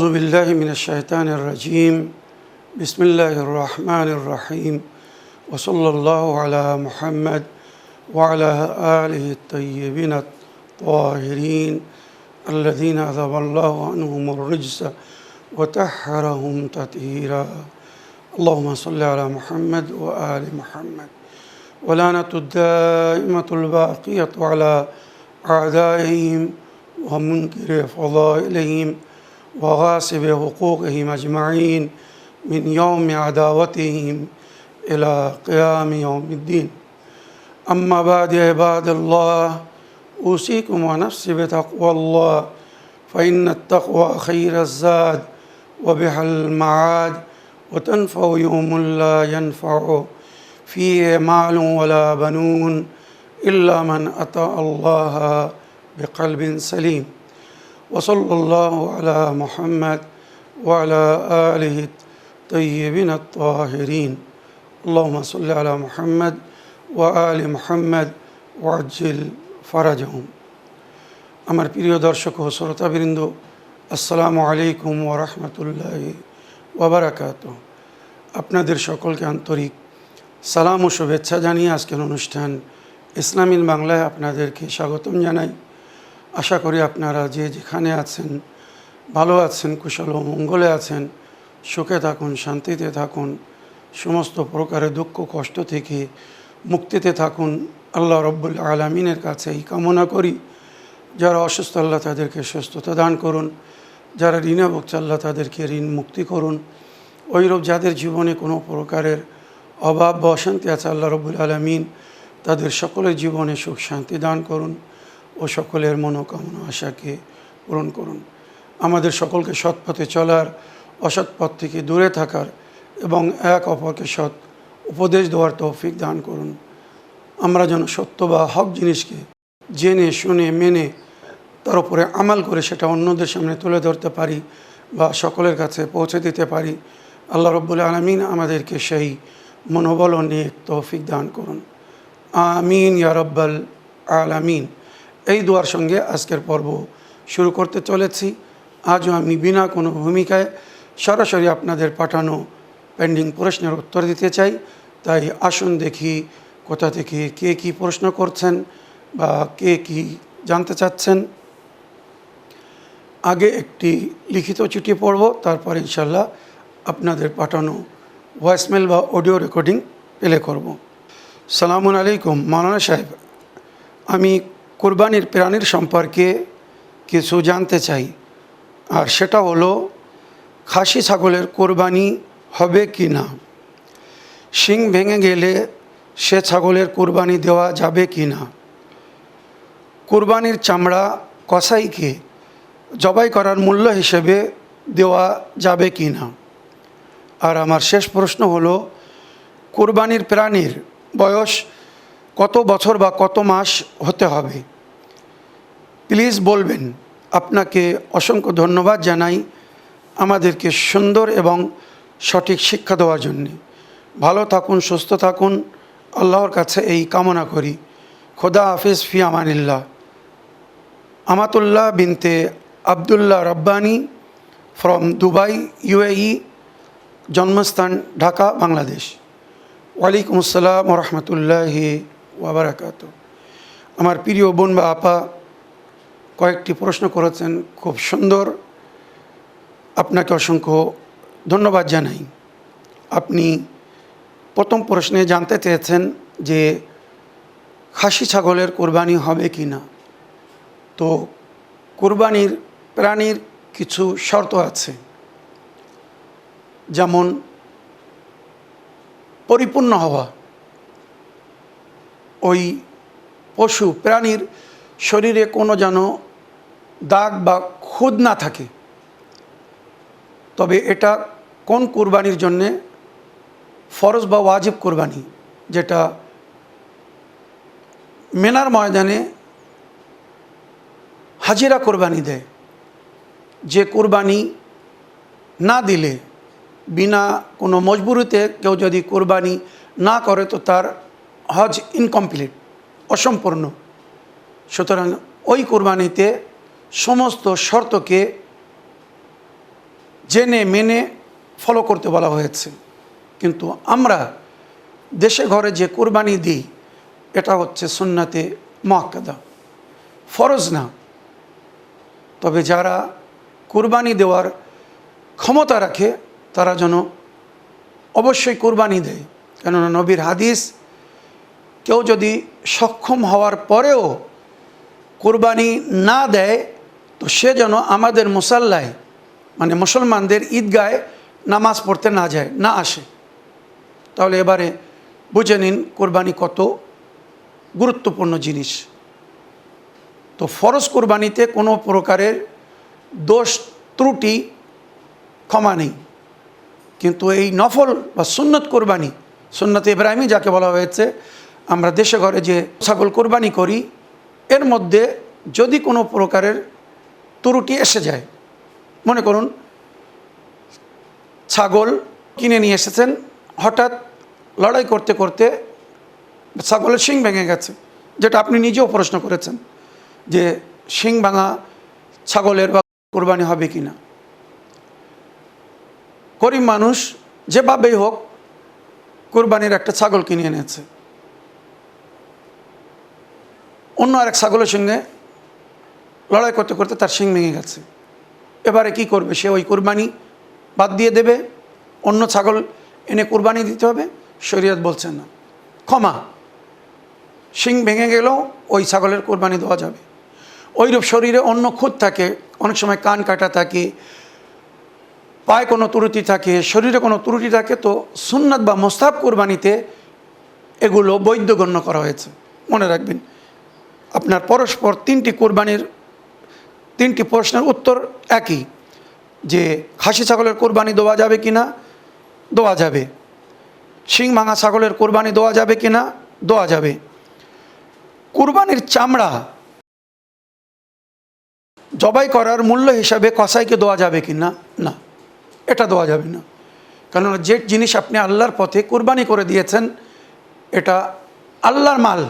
أعوذ بالله من الشيطان الرجيم بسم الله الرحمن الرحيم وصلى الله على محمد وعلى آله الطيبين الطاهرين الذين أذهب الله عنهم الرجس وطهرهم تطهيرا اللهم صل على محمد وآل محمد ولعنة الدائمة الباقية على أعدائهم ومنكر فضائلهم وغاصب حقوقهم أجمعين من يوم عداوتهم إلى قيام يوم الدين أما بعد يا عباد الله أوصيكم ونفسي بتقوى الله فإن التقوى خير الزاد وبها المعاد وتنفع يوم لا ينفع فيه مال ولا بنون إلا من أتى الله بقلب سليم وصلى الله على محمد وعلى آله الطيبين الطاهرين اللهم صل على محمد وآل محمد وعجل فرجهم আমার প্রিয় দর্শক ও শ্রোতাবৃন্দ আসসালামু আলাইকুম ওয়া রাহমাতুল্লাহি ওয়া বারাকাতুহু আপনাদের সকলকে আন্তরিক সালাম ও শুভেচ্ছা জানিয়ে আজকের অনুষ্ঠান ইসলামিন বাংলায় আপনাদেরকে স্বাগতম জানাই। আশা করি আপনারা যে যেখানে আছেন ভালো আছেন, কুশল ও মঙ্গলে আছেন, সুখে থাকুন, শান্তিতে থাকুন, সমস্ত প্রকারের দুঃখ কষ্ট থেকে মুক্তিতে থাকুন। আল্লাহ রব্বুল আলামিনের কাছে এই কামনা করি। যারা অসুস্থ আল্লাহ তাদেরকে সুস্থতা দান করুন, যারা ঋণে ভুগছে আল্লাহ তাদেরকে ঋণ মুক্তি করুন। ওইরূপ যাদের জীবনে কোনো প্রকারের অভাব বা অশান্তি আছে আল্লাহ রব্বুল আলামিন তাদের সকলের জীবনে সুখ শান্তি দান করুন ও সকলের মনোকামনা আশাকে পূরণ করুন। আমাদের সকলকে সৎ পথে চলার, অসৎ পথ থেকে দূরে থাকার এবং এক অপরকে সৎ উপদেশ দেওয়ার তৌফিক দান করুন। আমরা যেন সত্য বা হক জিনিসকে জেনে শুনে মেনে তার উপরে আমাল করে সেটা অন্যদের সামনে তুলে ধরতে পারি বা সকলের কাছে পৌঁছে দিতে পারি। আল্লাহ রব্বুল আলামিন আমাদেরকে সেই মনোবল ও নেক তৌফিক দান করুন। আমিন ইয়া রাব্বাল আলামিন। এই দোয়ার সঙ্গে আজকের পর্ব শুরু করতে চলেছি। আজও আমি বিনা কোনো ভূমিকায় সরাসরি আপনাদের পাঠানো পেন্ডিং প্রশ্নের উত্তর দিতে চাই। তাই আসুন দেখি কোথা থেকে কে কী প্রশ্ন করছেন বা কে কী জানতে চাচ্ছেন। আগে একটি লিখিত চিঠি পড়ব, তারপর ইনশাল্লাহ আপনাদের পাঠানো ভয়েসমেল বা অডিও রেকর্ডিং প্লে করব। সালামু আলাইকুম মাওলানা সাহেব, আমি কোরবানির প্রাণীর সম্পর্কে কিছু জানতে চাই, আর সেটা হলো খাসি ছাগলের কোরবানি হবে কি না, শিং ভেঙে গেলে সে ছাগলের কোরবানি দেওয়া যাবে কি না, কোরবানির চামড়া কসাইকে জবাই করার মূল্য হিসেবে দেওয়া যাবে কি না। আর আমার শেষ প্রশ্ন হলো কোরবানির প্রাণীর বয়স কত বছর বা কত মাস হতে হবে, প্লিজ বলবেন। আপনাকে অসংখ্য ধন্যবাদ জানাই আমাদেরকে সুন্দর এবং সঠিক শিক্ষা দেওয়ার জন্যে। ভালো থাকুন, সুস্থ থাকুন, আল্লাহর কাছে এই কামনা করি। খোদা হাফিজ, ফি আমানিল্লাহ। আমাতুল্লাহ বিনতে Abdullah Rabbani from Dubai, UAE, জন্মস্থান ঢাকা, বাংলাদেশ। ওয়ালাইকুম আসসালাম রহমতুল্লাহি ওয়া বারাকাতুহু। আমার প্রিয় বোন বা আপা কয়েকটি প্রশ্ন করেছেন, খুব সুন্দর, আপনাকে অসংখ্য ধন্যবাদ জানাই। আপনি প্রথম প্রশ্নে জানতে চেয়েছেন যে খাসি ছাগলের কোরবানি হবে কি না। তো কোরবানির প্রাণীর কিছু শর্ত আছে, যেমন পরিপূর্ণ হওয়া, ওই পশু প্রাণীর শরীরে কোনো যেন দাগ বা খুদ না থাকে। তবে এটা কোন কোরবানির জন্যে ফরজ বা ওয়াজিব কোরবানি, যেটা মেনার ময়দানে হাজিরা কোরবানি দেয়। যে কোরবানি না দিলে, বিনা কোনো মজবুরিতে কেউ যদি কোরবানি না করে তো তার হজ ইনকমপ্লিট, অসম্পূর্ণ। সুতরাং ওই কোরবানিতে সমস্ত শর্তকে জেনে মেনে ফলো করতে বলা হয়েছে। কিন্তু আমরা দেশে ঘরে যে কুরবানি দিই এটা হচ্ছে সুন্নাতে মুআক্কাদা, ফরজ না। তবে যারা কুরবানি দেওয়ার ক্ষমতা রাখে তারা যেন অবশ্যই কুরবানি দেয়। কেননা নবীর হাদিস, কেউ যদি সক্ষম হওয়ার পরেও কুরবানি না দেয় তো সে যেন আমাদের মুসাল্লায় মানে মুসলমানদের ঈদগায় নামাজ পড়তে না যায়, না আসে। তাহলে এবারে বুঝে নিন কুরবানি কত গুরুত্বপূর্ণ জিনিস। তো ফরজ কুরবানিতে কোনো প্রকারের দোষ ত্রুটি ক্ষমা নেই, কিন্তু এই নফল বা সুন্নত কুরবানি, সুন্নতে ইব্রাহিমী যাকে বলা হয়েছে, আমরা দেশে ঘরে যে ছাগল কুরবানি করি এর মধ্যে যদি কোনো প্রকারের ত্রুটি এসে যায়, মনে করুন ছাগল কিনে নিয়ে এসেছেন, হঠাৎ লড়াই করতে করতে ছাগলের শিং ভেঙে গেছে, যেটা আপনি নিজেও প্রশ্ন করেছেন যে শিং ভাঙা ছাগলের বা কোরবানি হবে কি না। গরিব মানুষ যেভাবেই হোক কোরবানির একটা ছাগল কিনে এনেছে, অন্য আরেক ছাগলের সঙ্গে লড়াই করতে করতে তার শিং ভেঙে গেছে। এবারে কি করবে? সে ওই কোরবানি বাদ দিয়ে দেবে, অন্য ছাগল এনে কোরবানি দিতে হবে? শরীয়ত বলছেন না, ক্ষমা। শিং ভেঙে গেলেও ওই ছাগলের কোরবানি দেওয়া যাবে। ওইরূপ শরীরে অন্য খুঁত থাকে, অনেক সময় কান কাটা থাকে, পায়ে কোনো ত্রুটি থাকে, শরীরে কোনো ত্রুটি থাকে, তো সুন্নাত বা মুস্তাহাব কোরবানিতে এগুলো বৈধ গণ্য করা হয়েছে। মনে রাখবেন, আপনার পরস্পর তিনটি প্রশ্নের উত্তর একই, যে খাসি ছাগলের কোরবানি দেওয়া যাবে কি না, দেওয়া যাবে। শিং ভাঙা ছাগলের কোরবানি দেওয়া যাবে কি না, দেওয়া যাবে। কুরবানির চামড়া জবাই করার মূল্য হিসাবে কসাইকে দেওয়া যাবে কি না, না, এটা দেওয়া যাবে না। কেননা যে জিনিস আপনি আল্লাহর পথে কুরবানি করে দিয়েছেন এটা আল্লাহর মাল,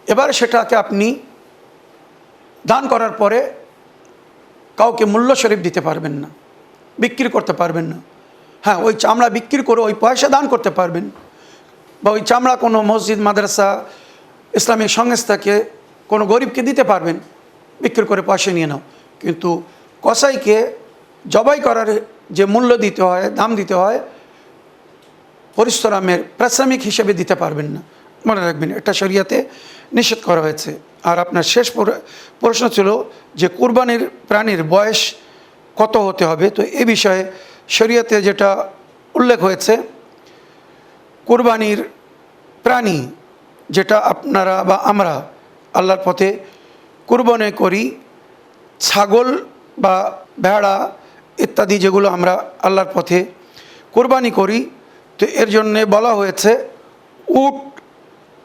এবার সেটাকে আপনি দান করার পরে কাউকে মূল্য শরীফ দিতে পারবেন না, বিক্রি করতে পারবেন না। হ্যাঁ, ওই চামড়া বিক্রি করে ওই পয়সা দান করতে পারবেন, বা ওই চামড়া কোনো মসজিদ, মাদ্রাসা, ইসলামিক সংস্থাকে, কোনো গরিবকে দিতে পারবেন, বিক্রি করে পয়সা নিয়ে নাও। কিন্তু কসাইকে জবাই করার যে মূল্য দিতে হয়, দাম দিতে হয়, পরিশ্রমের পারিশ্রমিক হিসেবে দিতে পারবেন না। মনে রাখবেন, এটা শরিয়াতে নিষেধ করা হয়েছে। আর আপনার শেষ প্রশ্ন ছিল যে কুরবানির প্রাণীর বয়স কত হতে হবে। তো এ বিষয়ে শরিয়াতে যেটা উল্লেখ হয়েছে, কুরবানির প্রাণী যেটা আপনারা বা আমরা আল্লাহর পথে কুরবানি করি, ছাগল বা ভেড়া ইত্যাদি যেগুলো আমরা আল্লাহর পথে কুরবানি করি, তো এর জন্যে বলা হয়েছে উট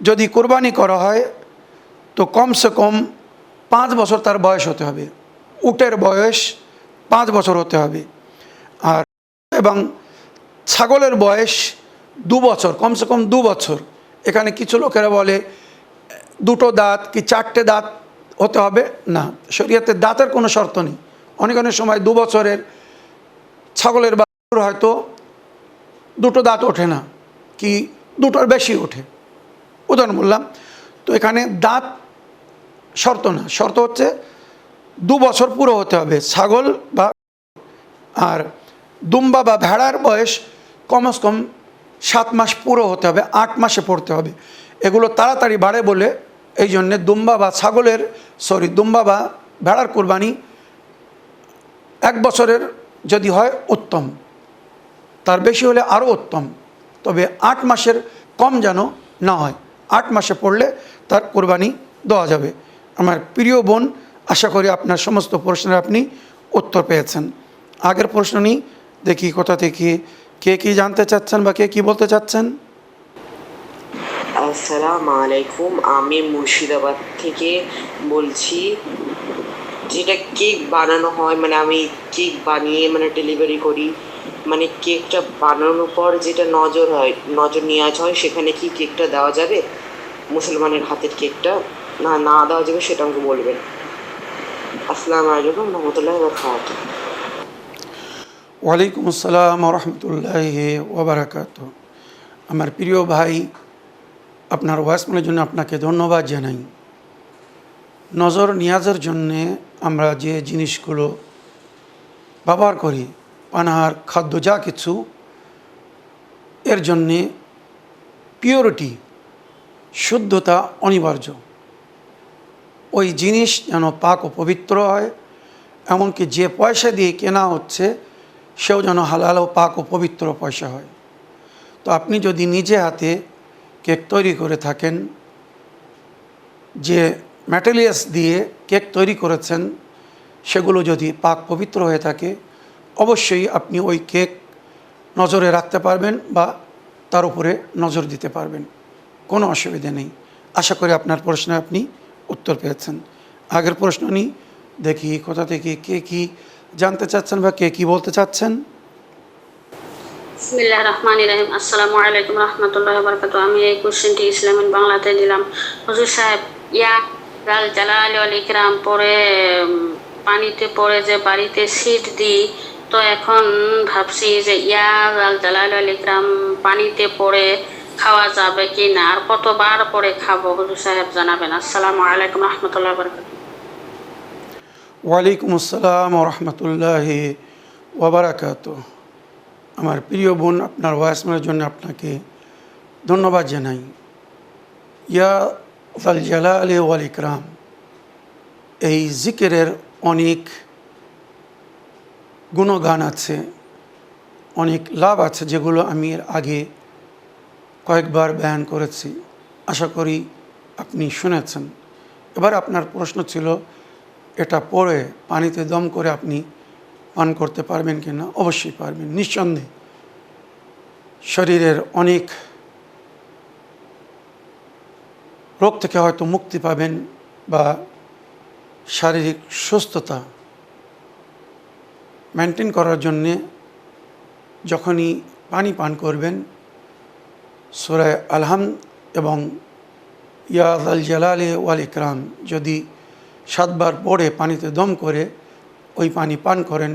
যদি কুরবানি করা হয় তো কমসে কম 5 বছর তার বয়স হতে হবে। উটের বয়স 5 বছর হতে হবে। আর এবং ছাগলের বয়স 2 বছর, কমসে কম 2 বছর। এখানে কিছু লোকেরা বলে 2টো দাঁত কি 4টে দাঁত হতে হবে, না, শরীয়তে দাঁতের কোনো শর্ত নেই। অনেক সময় 2 বছরের ছাগলের বাছুর হয়তো 2টো দাঁত ওঠে না, কি 2টোর বেশি ওঠে, উদাহরণ বললাম। তো এখানে দাঁত শর্ত না, শর্ত হচ্ছে 2 বছর পুরো হতে হবে ছাগল বা। আর দুম্বা বা ভেড়ার বয়স কমসে কম 7 মাস পুরো হতে হবে, 8 মাসে পড়তে হবে। এগুলো তাড়াতাড়ি বাড়ে বলে এই জন্যে দুম্বা বা ভেড়ার কোরবানি 1 বছরের যদি হয় উত্তম, তার বেশি হলে আরও উত্তম। তবে 8 মাসের কম যেন না হয়, 8 মাসে পড়লে তার কোরবানি দেওয়া যাবে। আমার প্রিয় বোন, আশা করি আপনার সমস্ত প্রশ্নের আপনি উত্তর পেয়েছেন। আগের প্রশ্ন নিই, দেখি কোথা থেকে কে কী জানতে চাচ্ছেন বা কে কী বলতে চাচ্ছেন। আসসালামু আলাইকুম, আমি মুর্শিদাবাদ থেকে বলছি। যেটা কেক বানানো হয়, মানে আমি কেক বানিয়ে ডেলিভারি করি, কেকটা বানানোর পর যেটা নজর নেওয়াজ হয়, সেখানে কি কেকটা দেওয়া যাবে? মুসলমানের হাতের কেকটা না দেওয়া যাবে, সেটা আমাকে বলবেন। আসসালামু আলাইকুম রহমতুল্লাহি ওয়া বারাকাতুহু। ওয়ালাইকুম আসসালাম রহমতুল্লাহি ওবরাকাতুহু। আমার প্রিয় ভাই, আপনার ওয়াসমেলের জন্য আপনাকে ধন্যবাদ জানাই। নজর নিয়াজের জন্যে আমরা যে জিনিসগুলো ব্যবহার করি, পানাহার, খাদ্য, যা কিছু, এর জন্যে পিওরিটি, শুদ্ধতা অনিবার্য। ওই জিনিস যেন পাক ও পবিত্র হয়, এমনকি যে পয়সা দিয়ে কেনা হচ্ছে সেও যেন হালাল ও পাক ও পবিত্র পয়সা হয়। তো আপনি যদি নিজে হাতে কেক তৈরি করে থাকেন, যে ম্যাটেরিয়ালস দিয়ে কেক তৈরি করেছেন সেগুলো যদি পাক পবিত্র হয়ে থাকে, অবশ্যই আপনি ওই কেক নজরে রাখতে পারবেন বা তার উপরে নজর দিতে পারবেন, কোনো অসুবিধা নেই। আশা করি আপনার প্রশ্নে আপনি উত্তর পেয়েছেন। আগের প্রশ্ন নিই, দেখি কোথা থেকে কে কি জানতে চাচ্ছেন বা কে কি বলতে চাচ্ছেন। বিসমিল্লাহির রহমানির রহিম। আসসালামু আলাইকুম রহমতুল্লাহি ওয়া বারাকাতুহু। আমি এই কোশ্চেনটি ইসলামিক বাংলাতে দিলাম। হুজুর সাহেব, ইয়া জাল জালালি ওয়াল ইকরাম পরে পানিতে পড়ে যে বাড়িতে সিট দিই, তো এখন ভাবছি যে ইয়া জাল জালালি ওয়াল ইকরাম পানিতে পড়ে খাওয়া যাবে কি না, আর কতবার পরে খাবো হুজুর সাহেব জানাবেন। আসসালামু আলাইকুম রহমতুল্লাহি ওয়া বারাকাতুহু। ওয়ালাইকুম আসসালাম রহমতুল্লাহি ওয়া বারাকাতুহু। আমার প্রিয় বোন, আপনার ওয়াসমেলের জন্য আপনাকে ধন্যবাদ জানাই। ইয়া জাল জালালি ওয়াল ইকরাম, এই জিকিরের অনেক গুণগান আছে, অনেক লাভ আছে, যেগুলো আমি এর আগে কয়েকবার বয়ান করেছি। আশা করি আপনি শুনেছেন। এবার আপনার প্রশ্ন ছিল এটা পড়ে পানিতে দম করে আপনি পান করতে পারবেন কি না। অবশ্যই পারবেন, নিঃসন্দেহে। শরীরের অনেক রোগ থেকে হয়তো মুক্তি পাবেন বা শারীরিক সুস্থতা মেনটেন করার জন্যে যখনই পানি পান করবেন, সূরা আলহামদ এবং ইয়া জাল জালালি ওয়াল ইকরাম যদি 7 বার পড়ে পানিতে দম করে ওই পানি পান করেন,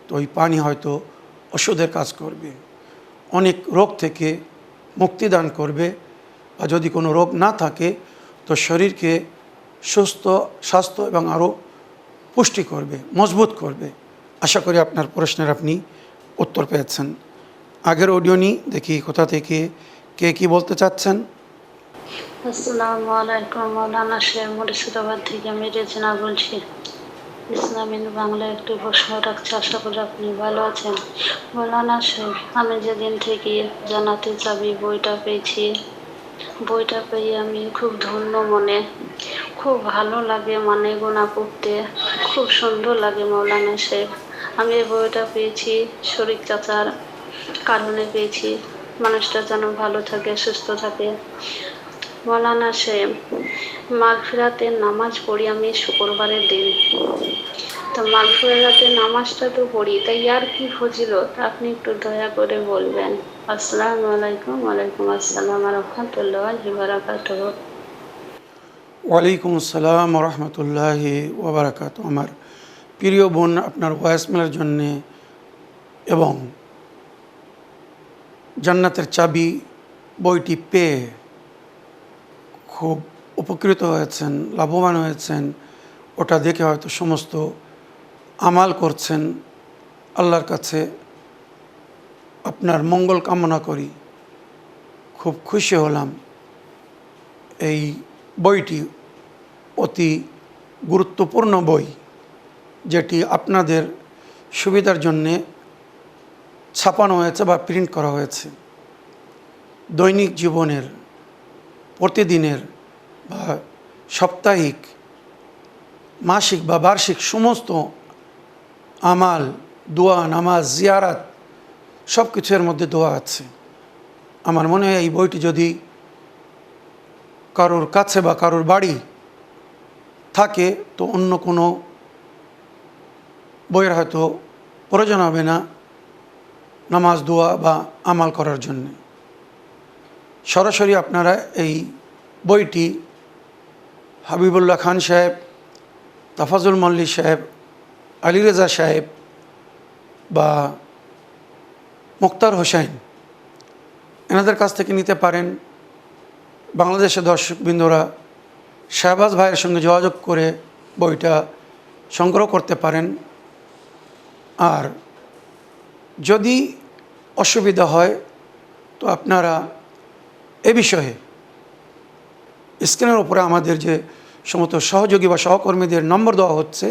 তো ওই পানি হয়তো ওষুধের কাজ করবে, অনেক রোগ থেকে মুক্তিদান করবে। বা যদি কোনো রোগ না থাকে তো শরীরকে সুস্থ, স্বাস্থ্য এবং আরও পুষ্টি করবে, মজবুত করবে। আশা করি আপনার প্রশ্নের আপনি উত্তর পেয়েছেন। আগের অডিও নিই, দেখি কোথা থেকে কে কি বলতে চাচ্ছেন। আসসালামু আলাইকুম। মৌলানা শেখ মুর্শিদাবাদ থেকে আমি রেজিনা বলছি। ইসলামিক বাংলায় একটি প্রশ্ন রাখছি, আশা করি আপনি ভালো আছেন। মৌলানা শেখ, আমি যেদিন থেকে জান্নাতের চাবি বইটা পেয়েছি, বইটা পেয়ে আমি খুব ধন্য মনে, খুব ভালো লাগে, মানে গোনা পড়তে খুব সুন্দর লাগে। মৌলানা শেখ, আমি এই বইটা পেয়েছি শরীর চাচার কারণে পেয়েছি, মানুষটা যেন ভালো থাকে, সুস্থ থাকে। মৌলানা শেখ, মাগফিরাতের নামাজ পড়ি আমি শুক্রবারের দিন, তো মাগফিরাতের নামাজটা তো পড়ি, তাই আর কি ফজিলত আপনি একটু দয়া করে বলবেন। আসসালামু আলাইকুম। ওয়ালাইকুম আসসালাম রহমতুল্লাহি ওয়া বারাকাতুহু। ওয়ালাইকুম আসসালাম রহমতুল্লাহি ওয়া বারাকাতুহু। আমার প্রিয় বোন, আপনার ভয়েসমেলের জন্যে এবং জান্নাতের চাবি বইটি পেয়ে খুব উপকৃত হয়েছেন, লাভবান হয়েছেন। ওটা দেখে হয়তো সমস্ত আমাল করছেন। আল্লাহর কাছে আপনার মঙ্গল কামনা করি। খুব খুশি হলাম। এই বইটি অতি গুরুত্বপূর্ণ বই, যেটি আপনাদের সুবিধার জন্যে ছাপানো হয়েছে বা প্রিন্ট করা হয়েছে। দৈনিক জীবনের, প্রতিদিনের বা সাপ্তাহিক, মাসিক বা বার্ষিক সমস্ত আমাল, দোয়া, নামাজ, জিয়ারাত সব কিছুর মধ্যে দোয়া আছে। আমার মনে হয় এই বইটি যদি কারোর কাছে বা কারোর বাড়ি থাকে তো অন্য কোনো বইয়ের হয়তো প্রয়োজন হবে না নামাজ, দোয়া বা আমাল করার জন্যে। সরাসরি আপনারা এই বইটি হাবিবুল্লাহ খান সাহেব, তাফাজুল মল্লিক সাহেব, আলী রেজা সাহেব বা মুক্তার হোসেন, এনাদের কাছ থেকে নিতে পারেন। বাংলাদেশের দর্শকবৃন্দরা শাহবাজ ভাইয়ের সঙ্গে যোগাযোগ করে বইটা সংগ্রহ করতে পারেন। আর যদি অসুবিধা হয় তো আপনারা এ বিষয়ে স্ক্রিনের উপরে আমাদের যে সমস্ত সহযোগী বা সহকর্মীদের নম্বর দেওয়া হচ্ছে,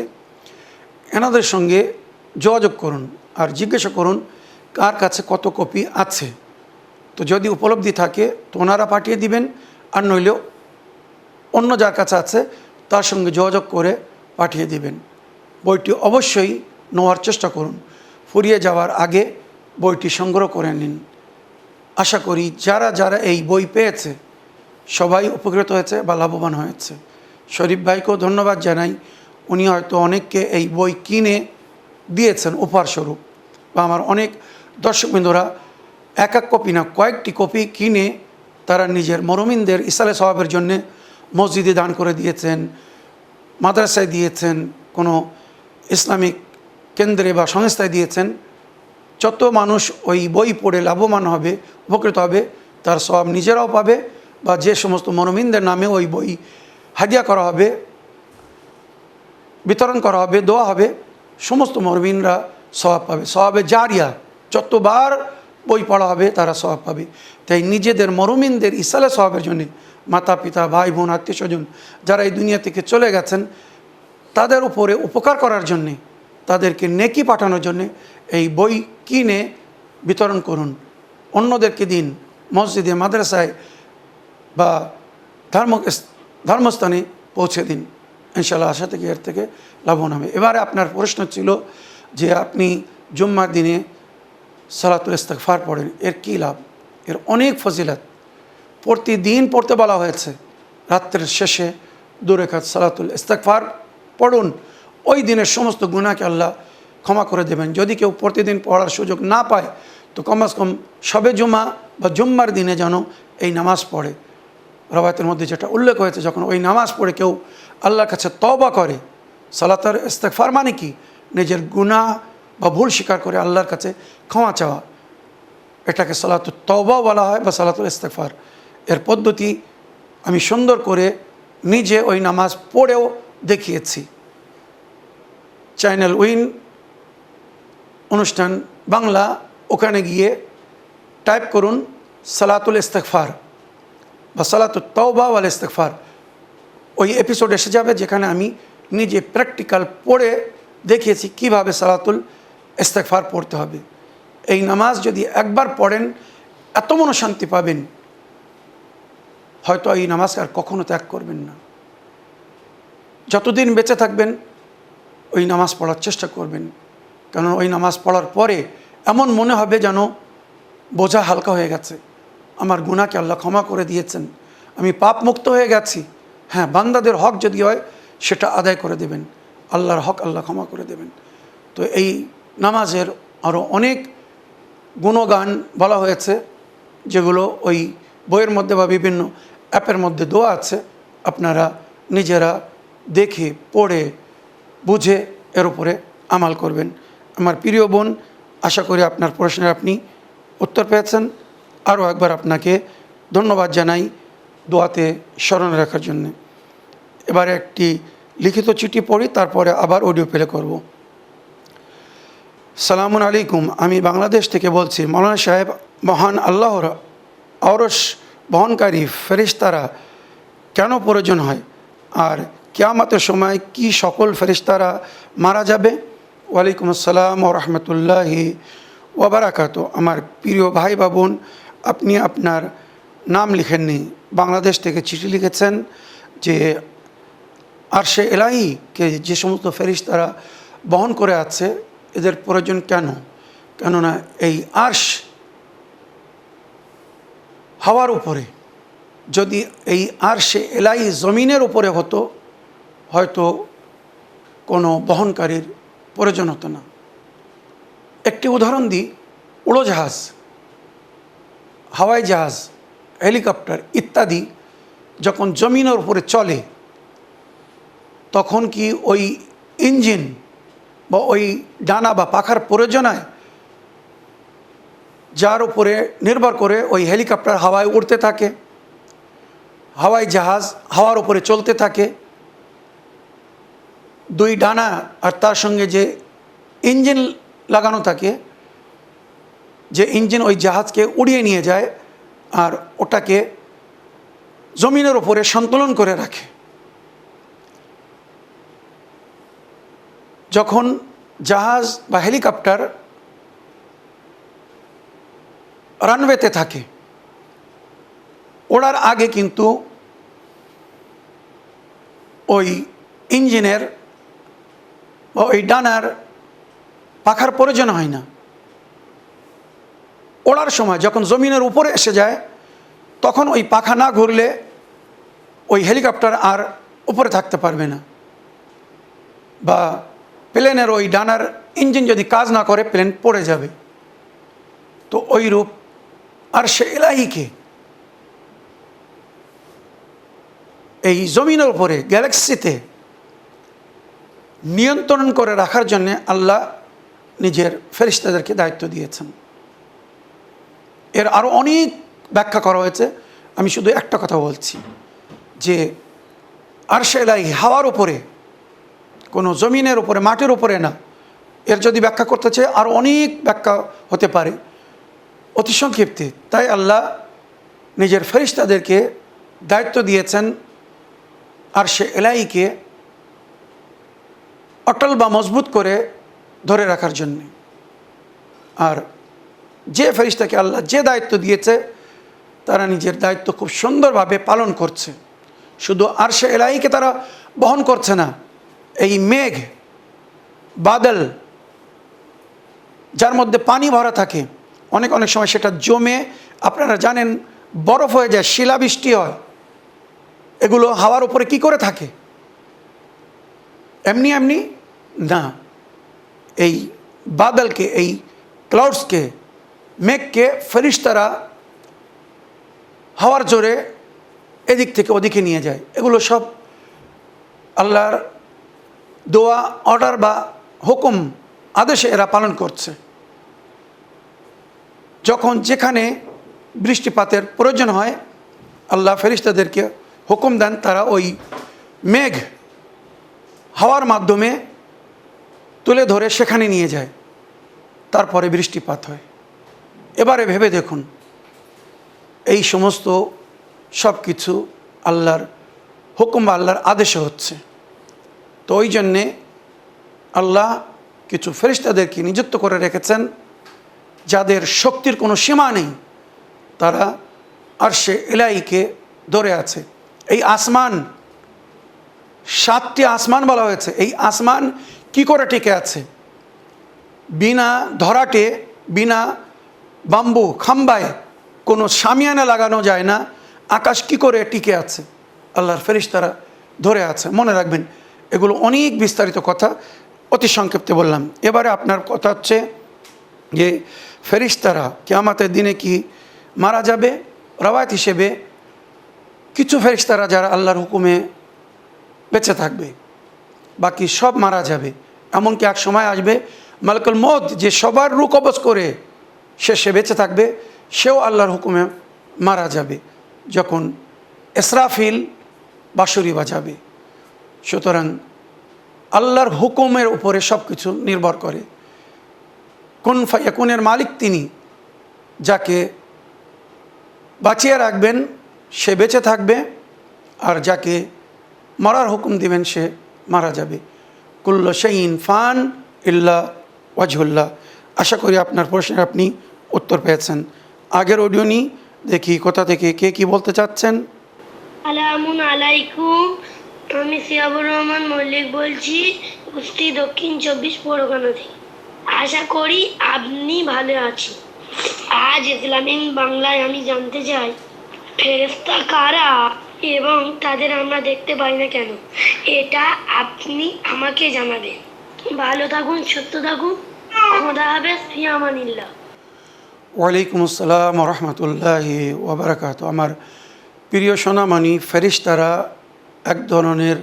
এনাদের সঙ্গে যোগাযোগ করুন আর জিজ্ঞাসা করুন কার কাছে কত কপি আছে। তো যদি উপলব্ধি থাকে তো ওনারা পাঠিয়ে দিবেন, আর নইলেও অন্য যার কাছে আছে তার সঙ্গে যোগাযোগ করে পাঠিয়ে দিবেন। বইটি অবশ্যই নেওয়ার চেষ্টা করুন, ফুরিয়ে যাওয়ার আগে বইটি সংগ্রহ করে নিন। আশা করি যারা যারা এই বই পেয়েছে সবাই উপকৃত হয়েছে বা লাভবান হয়েছে। শরীফ ভাইকেও ধন্যবাদ জানাই, উনি হয়তো অনেককে এই বই কিনে দিয়েছেন উপহারস্বরূপ, বা আমার অনেক দর্শকবৃন্দরা এক এক কপি না কয়েকটি কপি কিনে তারা নিজের মরমিনদের ইসালে সওয়াবের জন্যে মসজিদে দান করে দিয়েছেন, মাদ্রাসায় দিয়েছেন, কোনো ইসলামিক কেন্দ্রে বা সংস্থায় দিয়েছেন। যত মানুষ ওই বই পড়ে লাভবান হবে, উপকৃত হবে, তার সওয়াব নিজেরাও পাবে, বা যে সমস্ত মরমিনদের নামে ওই বই হাদিয়া করা হবে, বিতরণ করা হবে, দোয়া হবে, সমস্ত মরমিনরা সওয়াব পাবে। সওয়াবে জারিয়া, যতবার বই পড়া হবে তারা সওয়াব পাবে। তাই নিজেদের মরমিনদের ইসালে সওয়াবের জন্যে, মাতা পিতা ভাই বোন আত্মীয় স্বজন যারা এই দুনিয়া থেকে চলে গেছেন তাদের উপরে উপকার করার জন্যে, তাদেরকে নেকি পাঠানোর জন্যে এই বই কিনে বিতরণ করুন, অন্যদেরকে দিন, মসজিদে মাদ্রাসায় বা ধর্মস্থানে পৌঁছে দিন। ইনশাআল্লাহ আশা থেকে এর থেকে লাভবান হবে। এবারে আপনার প্রশ্ন ছিল যে আপনি জুম্মার দিনে সালাতুল ইস্তিগফার পড়েন, এর কী লাভ? এর অনেক ফজিলত, প্রতিদিন পড়তে বলা হয়েছে। রাত্রের শেষে 2 রাকাত সালাতুল ইস্তিগফার পড়ুন, ওই দিনের সমস্ত গুনাহকে আল্লাহ ক্ষমা করে দেবেন। যদি কেউ প্রতিদিন পড়ার সুযোগ না পায় তো কমস কম শবে জুমা বা জুম্মার দিনে যেন এই নামাজ পড়ে। রবায়তের মধ্যে যেটা উল্লেখ হয়েছে, যখন ওই নামাজ পড়ে কেউ আল্লাহর কাছে তওবা করে, সালাতুল ইস্তিগফার মানে কি? নিজের গুনাহ বা ভুল স্বীকার করে আল্লাহর কাছে ক্ষমা চাওয়া, এটাকে সালাতুত তওবা বলা হয় বা সালাতুল ইস্তিগফার। এর পদ্ধতি আমি সুন্দর করে নিজে ওই নামাজ পড়েও দেখিয়েছি। চ্যানেল উইন অনুষ্ঠান বাংলা, ওখানে গিয়ে টাইপ করুন সালাতুল ইস্তিগফার বা সালাতুত তওবা ওয়াল ইস্তিগফার, ওই এপিসোড এসে যাবে যেখানে আমি নিজে প্র্যাকটিক্যাল পড়ে দেখিয়েছি কিভাবে সালাতুল ইস্তিগফার পড়তে হবে। এই নামাজ যদি একবার পড়েন এত মনোশান্তি পাবেন, হয়তো এই নামাজকে আর কখনো ত্যাগ করবেন না। যতদিন বেঁচে থাকবেন ওই নামাজ পড়ার চেষ্টা করবেন, কারণ ওই নামাজ পড়ার পরে এমন মনে হবে যেন বোঝা হালকা হয়ে গেছে, আমার গুনাহকে আল্লাহ ক্ষমা করে দিয়েছেন, আমি পাপ মুক্ত হয়ে গেছি। হ্যাঁ, বান্দাদের হক যদি হয় সেটা আদায় করে দেবেন, আল্লাহর হক আল্লাহ ক্ষমা করে দেবেন। তো এই নামাজের আরও অনেক গুণগান বলা হয়েছে, যেগুলো ওই বইয়ের মধ্যে বা বিভিন্ন অ্যাপের মধ্যে দেওয়া আছে। আপনারা নিজেরা দেখে পড়ে বুঝে এর উপরে আমাল করবেন। আমার প্রিয় বোন, আশা করি আপনার প্রশ্নের আপনি উত্তর পেয়েছেন। আরও একবার আপনাকে ধন্যবাদ জানাই দোয়াতে স্মরণে রাখার জন্যে। এবারে একটি লিখিত চিঠি পড়ি, তারপরে আবার অডিও প্লে করব। সালামুন আলাইকুম, আমি বাংলাদেশ থেকে বলছি। মৌলানা সাহেব, মহান আল্লাহর ঔরস বহনকারী ফেরেশতারা কেন প্রয়োজন হয়, আর কিয়ামতের সময় কি সকল ফেরেশতারা মারা যাবে? ওয়ালাইকুম আসসালাম ওয়া রাহমাতুল্লাহি ওয়া বারাকাতুহু। আমার প্রিয় ভাই বা বোন, আপনি আপনার নাম লিখেননি, বাংলাদেশ থেকে চিঠি লিখেছেন যে আরশে এলাহীকে যে সমস্ত ফেরেশতারা বহন করে আছে এদের প্রয়োজন কেন? কেননা এই আরশ হাওয়ার উপরে, যদি এই আরশে এলাহী জমিনের উপরে হতো হয়তো কোনো বহনকারীর প্রয়োজন হতো না। একটি উদাহরণ দিই, উড়োজাহাজ, হাওয়াই জাহাজ, হেলিকপ্টার ইত্যাদি যখন জমিনের উপরে চলে তখন কি ওই ইঞ্জিন বা ওই ডানা বা পাখার প্রয়োজন হয়? যার উপরে নির্ভর করে ওই হেলিকপ্টার হাওয়ায় উড়তে থাকে, হাওয়াই জাহাজ হাওয়ার উপরে চলতে থাকে। দুই ডানা আর তার সঙ্গে যে ইঞ্জিন লাগানো থাকে, যে ইঞ্জিন ওই জাহাজকে উড়িয়ে নিয়ে যায় আর ওটাকে জমিনের উপরে সন্তুলন করে রাখে। যখন জাহাজ বা হেলিকপ্টার রানওয়েতে থাকে, ওড়ার আগে কিন্তু ওই ইঞ্জিনের বা ওই ডানার পাখার প্রয়োজন হয় না। ওড়ার সময় যখন জমিনের উপরে এসে যায়, তখন ওই পাখা না ঘুরলে ওই হেলিকপ্টার আর উপরে থাকতে পারবে না, বা প্লেনের ওই ডানার ইঞ্জিন যদি কাজ না করে প্লেন পড়ে যাবে। তো ওই রূপ আরশে ইলাহিকে এই জমিনের উপরে গ্যালাক্সিতে নিয়ন্ত্রণ করে রাখার জন্যে আল্লাহ নিজের ফেরেশতাদেরকে দায়িত্ব দিয়েছেন। এর আরও অনেক ব্যাখ্যা করা হয়েছে, আমি শুধু একটা কথা বলছি যে আরশে ইলাহি হাওয়ার উপরে, কোনো জমিনের উপরে, মাটির উপরে না। এর যদি ব্যাখ্যা করতে চাই আরও অনেক ব্যাখ্যা হতে পারে, অতি সংক্ষিপ্তে। তাই আল্লাহ নিজের ফেরেশতাদেরকে দায়িত্ব দিয়েছেন আরশে ইলাহিকে অটল বা মজবুত করে ধরে রাখার জন্য। আর যে ফেরেশতাকে আল্লাহ যে দায়িত্ব দিয়েছে তারা নিজের দায়িত্ব খুব সুন্দরভাবে পালন করছে। শুধু আরশে ইলাহিকে তারা বহন করছে না, এই মেঘ বাদল যার মধ্যে পানি ভরা থাকে, অনেক অনেক সময় সেটা জমে আপনারা জানেন বরফ হয়ে যায়, শিলাবৃষ্টি হয়। এগুলো হাওয়ার উপরে কি করে থাকে? এমনি এমনি না। এই বাদলকে, এই ক্লাউডসকে, মেঘকে ফেরেশতারা হাওয়ার জোরে এদিক থেকে ওদিকে নিয়ে যায়। এগুলো সব আল্লাহর দোয়া, অর্ডার বা হুকুম, আদেশে এরা পালন করছে। যখন যেখানে বৃষ্টিপাতের প্রয়োজন হয় আল্লাহ ফেরেশতাদেরকে হুকুম দেন, তারা ওই মেঘ হাওয়ার মাধ্যমে তুলে ধরে সেখানে নিয়ে যায়, তারপরে বৃষ্টিপাত হয়। এবারে ভেবে দেখুন, এই সমস্ত সব কিছু আল্লাহর হুকুম বা আল্লাহর আদেশে হচ্ছে। তো ওই জন্যে আল্লাহ কিছু ফেরেশতাদেরকে নিযুক্ত করে রেখেছেন যাদের শক্তির কোনো সীমা নেই, তারা আরশে ইলাহিকে ধরে আছে। এই আসমান, 7টি আসমান বলা হয়েছে, এই আসমান কি করে টিকে আছে? বিনা ধরাটে, বিনা বাম্বু খাম্বায়, কোনো শামিয়ানা লাগানো যায় না। আকাশ কি করে টিকে আছে? আল্লাহর ফেরেশতারা ধরে আছে। মনে রাখবেন, এগুলো অনেক বিস্তারিত কথা, অতি সংক্ষিপ্তে বললাম। এবারে আপনার কথা হচ্ছে যে ফেরেশতারা কিয়ামতের দিনে কি মারা যাবে? রওয়ায়াত হিসেবে কিছু ফেরেশতারা যারা আল্লাহর হুকুমে বেঁচে থাকবে, বাকি সব মারা যাবে। এমনকি এক সময় আসবে মালাকুল মউত, যে সবার রূহ কবজ করে সে বেঁচে থাকবে, সেও আল্লাহর হুকুমে মারা যাবে যখন ইসরাফিল বাঁশরি বাজাবে। সুতরাং আল্লাহর হুকুমের উপরে সব কিছু নির্ভর করে। কুন ফায়াকুনের মালিক তিনি, যাকে বাঁচিয়ে রাখবেন সে বেঁচে থাকবে, আর যাকে মরার হুকুম দিবেন সে মারা যাবে। কুল্লু শাইইন ফান ইল্লা ওয়াজহুল্লাহ। আশা করি আপনার প্রশ্নের আপনি উত্তর পেয়েছেন। আগের অডিও নিই, দেখি কোথা থেকে কে কি বলতে চাচ্ছেন। আসসালামু আলাইকুম, আমি সিয়াবুর রহমান মল্লিক বলছি, কুষ্টি দক্ষিণ 24 পরগনা থেকে। আশা করি আপনি ভালো আছেন। আজ ইসলামিক বাংলায় আমি জানতে চাই, ফেরেশতা কারা এবং তাদের আমরা দেখতে পাই না কেন? এটা আপনি আমাকে জানাবেন। ভালো থাকুন, সুস্থ থাকুন, খোদা হাফেজ, ফি আমানিল্লাহ। ওয়ালাইকুম আসসালাম রহমতুল্লাহি ওবরাকাত। আমার প্রিয় সোনামণি, ফেরেশতারা এক ধরনের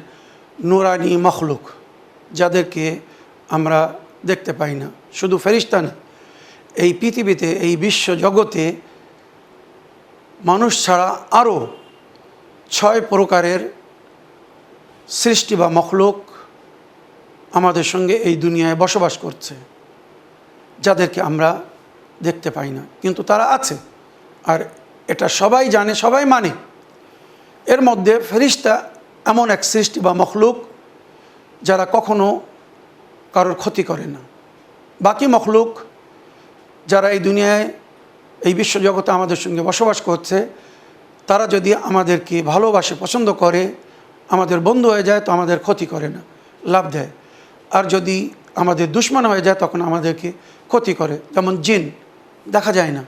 নুরানি মখলুক, যাদেরকে আমরা দেখতে পাই না। শুধু ফেরেশতা না, এই পৃথিবীতে, এই বিশ্ব জগতে মানুষ ছাড়া আরও 6 প্রকারের সৃষ্টি বা মখলুক আমাদের সঙ্গে এই দুনিয়ায় বসবাস করছে, যাদেরকে আমরা দেখতে পাই না, কিন্তু তারা আছে। আর এটা সবাই জানে, সবাই মানে। এর মধ্যে ফেরেশতা এমন এক সৃষ্টি বা মখলুক যারা কখনো কারোর ক্ষতি করে না। বাকি মখলুক যারা এই দুনিয়ায়, এই বিশ্বজগতে আমাদের সঙ্গে বসবাস করছে, তারা যদি আমাদেরকে ভালোবাসে, পছন্দ করে, আমাদের বন্ধু হয়ে যায়, তো আমাদের ক্ষতি করে না, লাভ দেয়। আর যদি আমাদের দুশমন হয়ে যায় তখন আমাদেরকে ক্ষতি করে। যেমন জিন দেখা যায় না,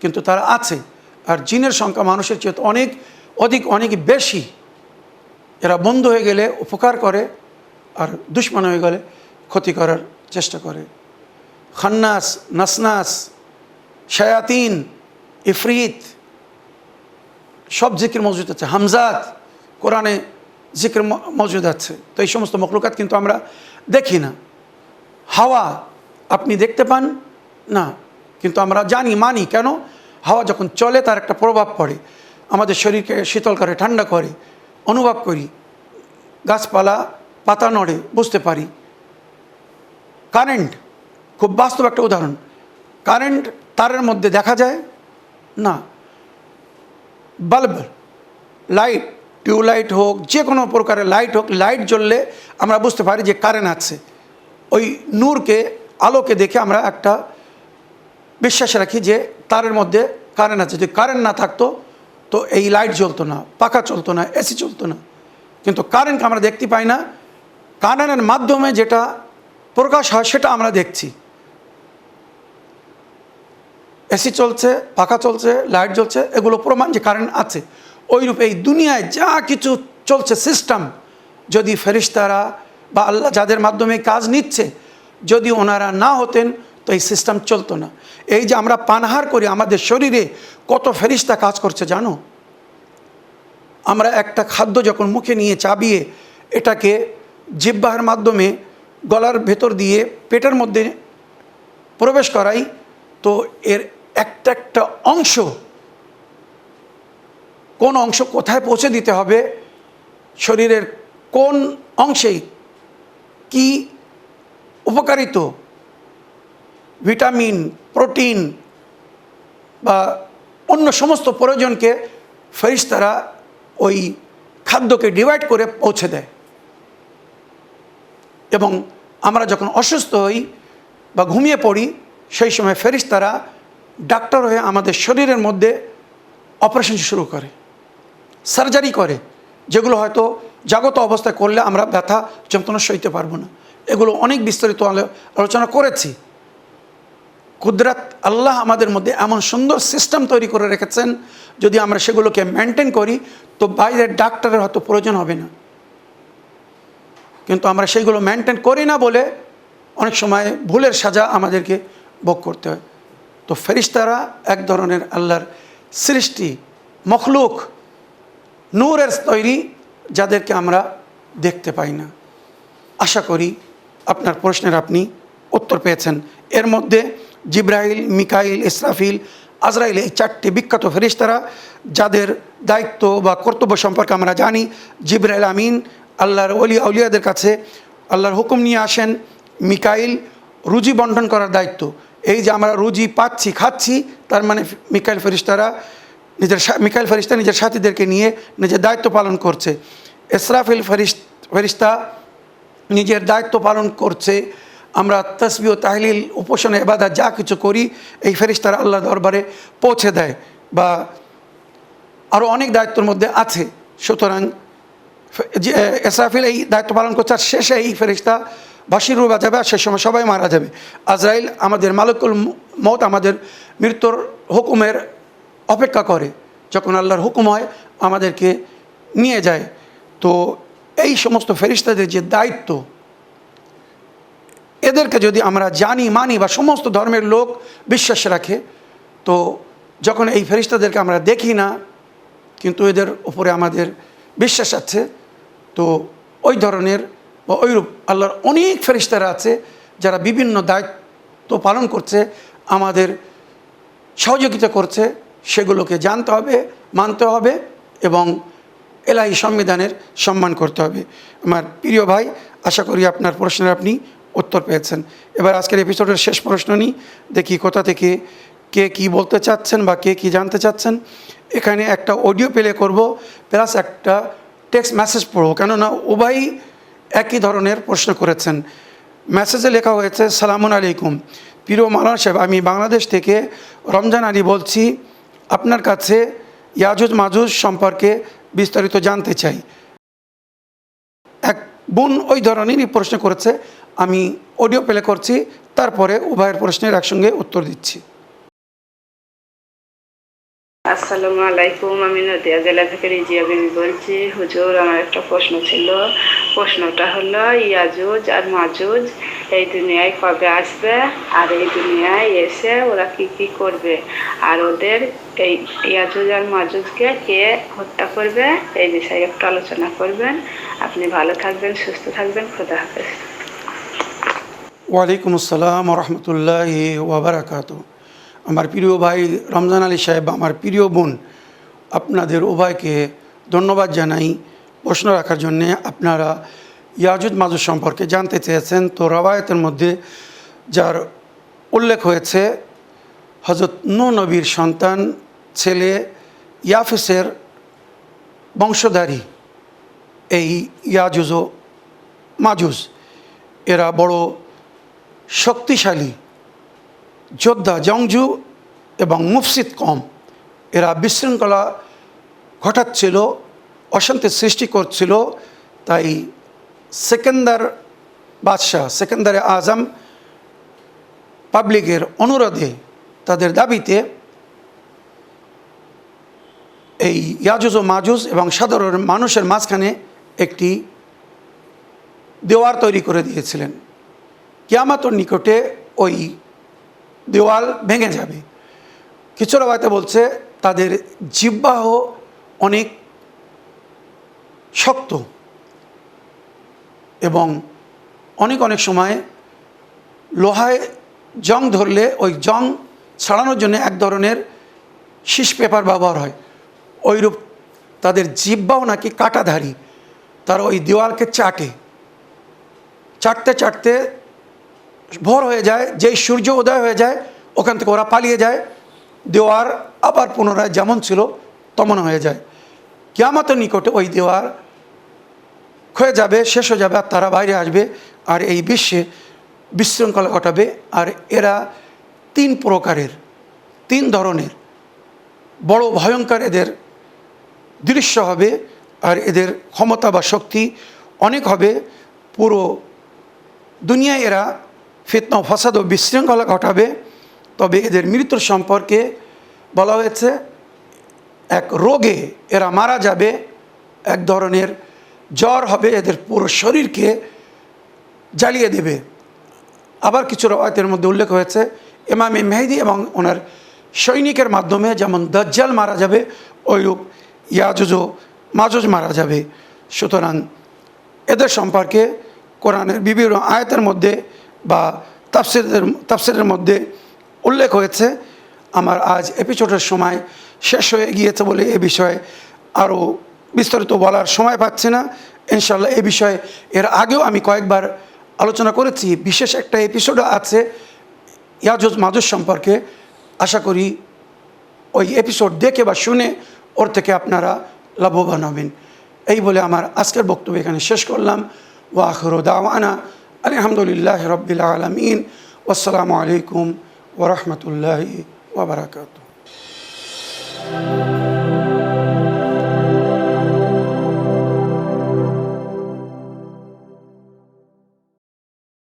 কিন্তু তারা আছে। আর জিনের সংখ্যা মানুষের চেয়ে অনেক বেশি। এরা বন্ধু হয়ে গেলে উপকার করে, আর দুশমন হয়ে গেলে ক্ষতি করার চেষ্টা করে। খান্নাস, নাসনাস, শায়াতিন, ইফরিত, সব জিকির মজুদ আছে। হামজাত, কোরআনে জিকির মজুদ আছে। তো এই সমস্ত মখলুকাত কিন্তু আমরা দেখি না। হাওয়া আপনি দেখতে পান না, কিন্তু আমরা জানি, মানি। কেন? হাওয়া যখন চলে তার একটা প্রভাব পড়ে, আমাদের শরীরকে শীতল করে, ঠান্ডা করে, অনুভব করি। গাছপালা পাতা নড়ে, বুঝতে পারি। কারেন্ট খুব বাস্তব একটা উদাহরণ। কারেন্ট তারের মধ্যে দেখা যায় না। বাল্ব, লাইট, টিউবলাইট হোক, যে কোনো প্রকারের লাইট হোক, লাইট জ্বললে আমরা বুঝতে পারি যে কারেন্ট আছে। ওই নূরকে, আলোকে দেখে আমরা একটা বিশ্বাস রাখি যে তারের মধ্যে কারেন্ট আছে। যদি কারেন্ট না থাকতো তো এই লাইট জ্বলতো না, পাখা চলতো না, এসি চলতো না। কিন্তু কারেন্টকে আমরা দেখতে পাই না। কারেন্টের মাধ্যমে যেটা প্রকাশ হয় সেটা আমরা দেখছি। এসি চলছে, পাখা চলছে, লাইট জ্বলছে, এগুলো প্রমাণ যে কারেন্ট আছে। ওইরূপে এই দুনিয়ায় যা কিছু চলছে সিস্টেম, যদি ফেরেশতারা বা আল্লাহ যাদের মাধ্যমে কাজ নিচ্ছে, যদি ওনারা না হতেন তো এই সিস্টেম চলতো না। এই যে আমরা পানাহার করি, আমাদের শরীরে কত ফেরেশতা কাজ করছে জানো? আমরা একটা খাদ্য যখন মুখে নিয়ে চাবিয়ে এটাকে জিহ্বার মাধ্যমে গলার ভেতর দিয়ে পেটের মধ্যে প্রবেশ করাই, তো এর একটা একটা অংশ, কোন অংশ কোথায় পৌঁছে দিতে হবে, শরীরের কোন অংশে কি উপকারিত ভিটামিন, প্রোটিন বা অন্য সমস্ত প্রয়োজনকে ফেরেশতারা ওই খাদ্যকে ডিভাইড করে পৌঁছে দেয়। এবং আমরা যখন অসুস্থ হই বা ঘুমিয়ে পড়ি, সেই সময় ফেরেশতারা ডাক্তার হয়ে আমাদের শরীরের মধ্যে অপারেশন শুরু করে, সার্জারি করে, যেগুলো হয়তো জাগত অবস্থায় করলে আমরা ব্যথা যন্ত্রণা সইতে পারবো না। এগুলো অনেক বিস্তারিত আলোচনা করেছি। কুদরত আল্লাহ আমাদের মধ্যে এমন সুন্দর সিস্টেম তৈরি করে রেখেছেন, যদি আমরা সেগুলোকে মেনটেন করি তো বাইরের ডাক্তারের হয়তো প্রয়োজন হবে না। কিন্তু আমরা সেইগুলো মেনটেন করি না বলে অনেক সময় ভুলের সাজা আমাদেরকে ভোগ করতে হয়। তো ফেরেশতারা এক ধরনের আল্লাহর সৃষ্টি, মখলুক, নূরের তৈরি, যাদেরকে আমরা দেখতে পাই না। আশা করি আপনার প্রশ্নের আপনি উত্তর পেয়েছেন। এর মধ্যে জিব্রাইল, মিকাইল, ইসরাফিল, আজরাইল, এই 4টি বিখ্যাত ফেরেশতারা, যাদের দায়িত্ব বা কর্তব্য সম্পর্কে আমরা জানি। জিব্রাইল আমিন আল্লাহর আউলিয়াদের কাছে আল্লাহর হুকুম নিয়ে আসেন। মিকাইল রুজি বন্টন করার দায়িত্ব। এই যে আমরা রুজি পাচ্ছি, খাচ্ছি, তার মানে মিকাইল ফেরেশতা নিজের সাথীদেরকে নিয়ে নিজের দায়িত্ব পালন করছে। ইসরাফিল ফেরেশতা নিজের দায়িত্ব পালন করছে। আমরা তাসবিহ, তাহলিল, উপাসনা, ইবাদত যা কিছু করি, এই ফেরেশতারা আল্লাহ দরবারে পৌঁছে দেয়, বা আরও অনেক দায়িত্বের মধ্যে আছে। সুতরাং ইসরাফিল এই দায়িত্ব পালন করছে, আর শেষে এই ফেরেশতা বাঁশির বাজাবে, আর সে সময় সবাই মারা যাবে। আজরাইল আমাদের মালিকুল মউত, আমাদের মৃত্যুর হুকুমের অপেক্ষা করে, যখন আল্লাহর হুকুম হয় আমাদেরকে নিয়ে যায়। তো এই সমস্ত ফেরেশতাদের যে দায়িত্ব, এদেরকে যদি আমরা জানি, মানি, বা সমস্ত ধর্মের লোক বিশ্বাস রাখে, তো যখন এই ফেরেশতাদেরকে আমরা দেখি না কিন্তু এদের উপরে আমাদের বিশ্বাস আছে, তো ওই ধরনের বা ওইরূপ আল্লাহর অনেক ফেরেশতারা আছে যারা বিভিন্ন দায়িত্ব পালন করছে আমাদের সহযোগিতা করছে সেগুলোকে জানতে হবে, মানতে হবে এবং এলাহি সংবিধানের সম্মান করতে হবে। আমার প্রিয় ভাই, আশা করি আপনার প্রশ্নের আপনি উত্তর পেয়েছেন। এবার আজকের এপিসোডের শেষ প্রশ্ন নিই, দেখি কোথা থেকে কে কি বলতে চাচ্ছেন বা কে কি জানতে চাচ্ছেন। এখানে একটা অডিও প্লে করব প্লাস একটা টেক্সট মেসেজ পড়ব, কেননা উভয়ই একই ধরনের প্রশ্ন করেছেন। মেসেজে লেখা হয়েছে, সালামুন আলাইকুম, প্রিয় মাওলানা সাহেব, আমি বাংলাদেশ থেকে রমজান আলী বলছি। আপনার কাছে ইয়াজুজ মাজুজ সম্পর্কে বিস্তারিত জানতে চাই। এক বোন ওই ধরনেরই প্রশ্ন করেছে, আমি অডিও প্লে করছি, তারপরে উভয়ের প্রশ্নের একসঙ্গে উত্তর দিচ্ছি। আসসালামু আলাইকুম, আমি নদিয়া জেলা থেকে রিজিয়া বিবি বলছি। হুজুর, আমার একটা প্রশ্ন ছিল। প্রশ্নটা হলো, ইয়াজুজ আর মাজুজ এই দুনিয়ায় কবে আসবে, আর এই দুনিয়ায় এসে ওরা কি কি করবে, আর ওদের এই ইয়াজুজ আর মাজুজকে কে হত্যা করবে, এই বিষয়ে একটু আলোচনা করবেন। আপনি ভালো থাকবেন, সুস্থ থাকবেন, খোদা হাফেজ। ওয়ালাইকুম আসসালাম রহমতুল্লাহি ওয়া বারাকাতুহু। আমার প্রিয় ভাই রমজান আলী সাহেব, আমার প্রিয় বোন, আপনাদের উভয়কে ধন্যবাদ জানাই প্রশ্ন রাখার জন্যে। আপনারা ইয়াজুজ মাজুজ সম্পর্কে জানতে চেয়েছেন। তো রওয়ায়াতের মধ্যে যার উল্লেখ হয়েছে, হযরত নূহ নবীর সন্তান ছেলে ইয়াফিসের বংশধারী এই ইয়াজুজ ও মাজুজ, এরা বড় শক্তিশালী যোদ্ধা, জংজু এবং মুফসিদ কম। এরা বিশৃঙ্খলা ঘটাচ্ছিল, অশান্তির সৃষ্টি করছিল। তাই সেকেন্দার বাদশাহ, সেকেন্দারে আজম পাবলিকের অনুরোধে, তাদের দাবিতে এই ইয়াজুজ ও মাজুজ এবং সাধারণ মানুষের মাঝখানে একটি দেওয়াল তৈরি করে দিয়েছিলেন। কিয়ামতের নিকটে ওই দেওয়াল ভেঙে যাবে। কিছু রাওয়ায়াতে বলছে তাদের জিহ্বাহ অনেক শক্ত এবং অনেক সময় লোহায় জং ধরলে ওই জং ছাড়ানোর জন্য এক ধরনের শীষ পেপার ব্যবহার হয়, ওইরূপ তাদের জিহ্বাও নাকি কাঁটাধারী। তারা ওই দেওয়ালকে চাটতে ভোর হয়ে যায়, যেই সূর্য উদয় হয়ে যায় ওখান থেকে ওরা পালিয়ে যায়, দেওয়ার আবার পুনরায় যেমন ছিল তেমন হয়ে যায়। কিয়ামতের নিকটে ওই দেওয়ার ক্ষয়ে যাবে, শেষ হয়ে যাবে, আর তারা বাইরে আসবে, আর এই বিশ্বে বিশৃঙ্খলা ঘটাবে। আর এরা তিন ধরনের বড় ভয়ঙ্কর এদের দৃশ্য হবে, আর এদের ক্ষমতা বা শক্তি অনেক হবে। পুরো দুনিয়ায় এরা ফিতনা ফাসাদ ও বিশৃঙ্খলা ঘটাবে। তবে এদের মৃত্যুর সম্পর্কে বলা হয়েছে, এক রোগে এরা মারা যাবে, এক ধরনের জ্বর হবে, এদের পুরো শরীরকে জ্বালিয়ে দেবে। আবার কিছু রাওয়ায়াতের মধ্যে উল্লেখ হয়েছে, ইমামে মেহেদী এবং ওনার সৈনিকের মাধ্যমে যেমন দাজ্জাল মারা যাবে, ওইরূপ ইয়াজুজ ও মাজুজ মারা যাবে। সুতরাং এদের সম্পর্কে কোরআনের বিভিন্ন আয়াতের মধ্যে বা তাফসিরের মধ্যে উল্লেখ হয়েছে। আমার আজ এপিসোডের সময় শেষ হয়ে গিয়েছে বলে এ বিষয়ে আরও বিস্তারিত বলার সময় পাচ্ছি না। ইনশাআল্লাহ এ বিষয়ে এর আগেও আমি কয়েকবার আলোচনা করেছি। বিশেষ একটা এপিসোডও আছে ইয়াজুজ মাজুজ সম্পর্কে। আশা করি ওই এপিসোড দেখে বা শুনে ওর থেকে আপনারা লাভবান হবেন। এই বলে আমার আজকের বক্তব্য এখানে শেষ করলাম। ওয়া আখিরু দাওয়ানা আলহামদুলিল্লাহি রাব্বিল আলামিন। ওয়াসসালামু আলাইকুম ওয়া রাহমাতুল্লাহি ওয়া বারাকাতুহু।